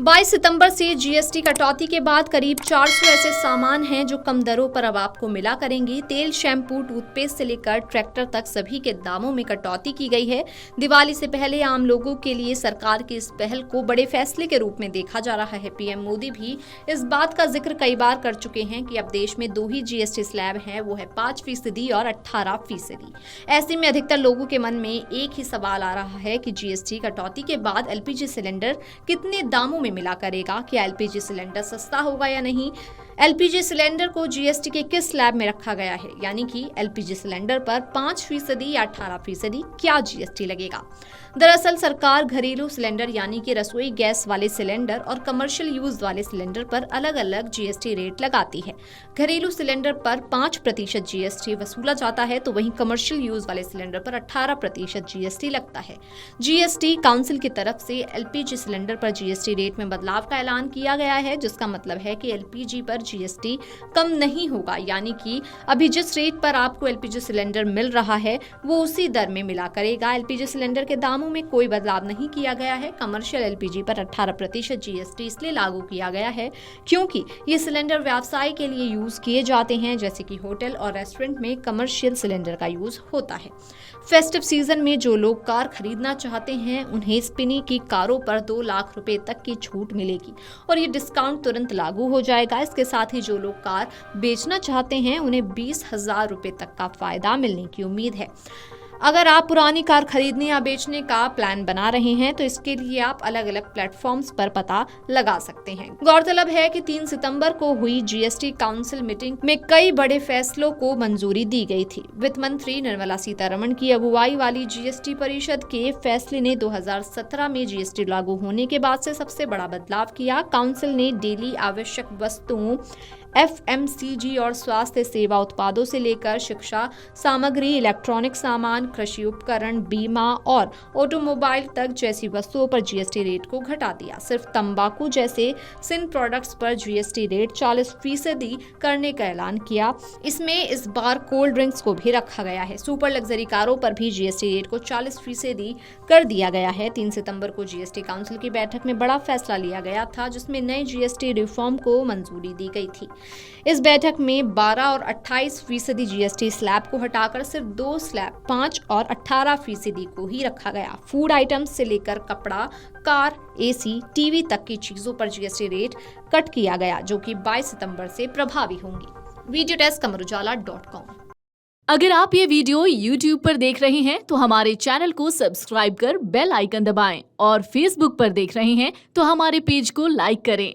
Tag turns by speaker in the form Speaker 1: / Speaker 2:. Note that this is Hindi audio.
Speaker 1: 22 सितंबर से जीएसटी कटौती के बाद करीब 400 ऐसे सामान हैं जो कम दरों पर अब आपको मिला करेंगी। तेल, शैम्पू, टूथपेस्ट से लेकर ट्रैक्टर तक सभी के दामों में कटौती की गई है। दिवाली से पहले आम लोगों के लिए सरकार की इस पहल को बड़े फैसले के रूप में देखा जा रहा है। पीएम मोदी भी इस बात का जिक्र कई बार कर चुके हैं कि अब देश में 2 ही जीएसटी स्लैब हैं, वो है 5% और 18%। ऐसे में अधिकतर लोगों के मन में एक ही सवाल आ रहा है कि जीएसटी कटौती के बाद एलपीजी सिलेंडर कितने दामों में मिला करेगा। क्या एलपीजी सिलेंडर सस्ता होगा या नहीं? एलपीजी सिलेंडर को जीएसटी के किस स्लैब में रखा गया है, यानी कि एलपीजी सिलेंडर पर 5% या 18% क्या जीएसटी लगेगा? दरअसल सरकार घरेलू सिलेंडर यानी कि रसोई गैस वाले सिलेंडर और कमर्शियल यूज वाले सिलेंडर पर अलग अलग जीएसटी रेट लगाती है। घरेलू सिलेंडर पर 5% जीएसटी वसूला जाता है, तो वहीं कमर्शियल यूज वाले सिलेंडर पर 18% जीएसटी लगता है। जीएसटी काउंसिल की तरफ से एलपीजी सिलेंडर पर जीएसटी रेट में बदलाव का ऐलान किया गया है, जिसका मतलब है कि एलपीजी पर जीएसटी कम नहीं होगा, यानी कि अभी जिस रेट पर आपको एलपीजी सिलेंडर मिल रहा है वो उसी दर में मिला करेगा। एलपीजी सिलेंडर के दामों में कोई बदलाव नहीं किया गया है। कमर्शियल एलपीजी पर 18% जीएसटी इसलिए लागू किया गया है क्योंकि ये सिलेंडर व्यवसाय के लिए यूज किए जाते हैं, जैसे कि होटल और रेस्टोरेंट में कमर्शियल सिलेंडर का यूज होता है। फेस्टिव सीजन में जो लोग कार खरीदना चाहते हैं उन्हें स्पिनी की कारों पर 2 लाख रुपए तक की छूट मिलेगी और ये डिस्काउंट तुरंत लागू हो जाएगा। इसके साथ ही जो लोग कार बेचना चाहते हैं उन्हें 20,000 रुपए तक का फायदा मिलने की उम्मीद है। अगर आप पुरानी कार खरीदने या बेचने का प्लान बना रहे हैं तो इसके लिए आप अलग अलग प्लेटफॉर्म्स पर पता लगा सकते हैं। गौरतलब है कि 3 सितंबर को हुई जीएसटी काउंसिल मीटिंग में कई बड़े फैसलों को मंजूरी दी गई थी। वित्त मंत्री निर्मला सीतारमण की अगुवाई वाली जीएसटी परिषद के फैसले ने 2017 में जीएसटी लागू होने के बाद से सबसे बड़ा बदलाव किया। काउंसिल ने डेली आवश्यक वस्तुओं, एफएमसीजी और स्वास्थ्य सेवा उत्पादों से लेकर शिक्षा सामग्री, इलेक्ट्रॉनिक सामान, कृषि उपकरण, बीमा और ऑटोमोबाइल तक जैसी वस्तुओं पर जीएसटी रेट को घटा दिया। सिर्फ तंबाकू जैसे सिन प्रोडक्ट्स पर जीएसटी रेट 40% करने का ऐलान किया। इसमें इस बार कोल्ड ड्रिंक्स को भी रखा गया है। सुपर लग्जरी कारों पर भी जीएसटी रेट को 40% कर दिया गया है। 3 सितंबर को जीएसटी काउंसिल की बैठक में बड़ा फैसला लिया गया था, जिसमें नए जीएसटी रिफॉर्म को मंजूरी दी गई थी। इस बैठक में 12 और 28% जीएसटी स्लैब को हटाकर सिर्फ 2 स्लैब 5 और 18% को ही रखा गया। फूड आइटम्स से लेकर कपड़ा, कार, एसी, टीवी तक की चीजों पर जीएसटी रेट कट किया गया, जो कि 22 सितंबर से प्रभावी होंगी। Video desk amarujala.com।
Speaker 2: अगर आप ये वीडियो YouTube पर देख रहे हैं तो हमारे चैनल को सब्सक्राइब कर बेल आइकन दबाएं और Facebook पर देख रहे हैं तो हमारे पेज को लाइक करें।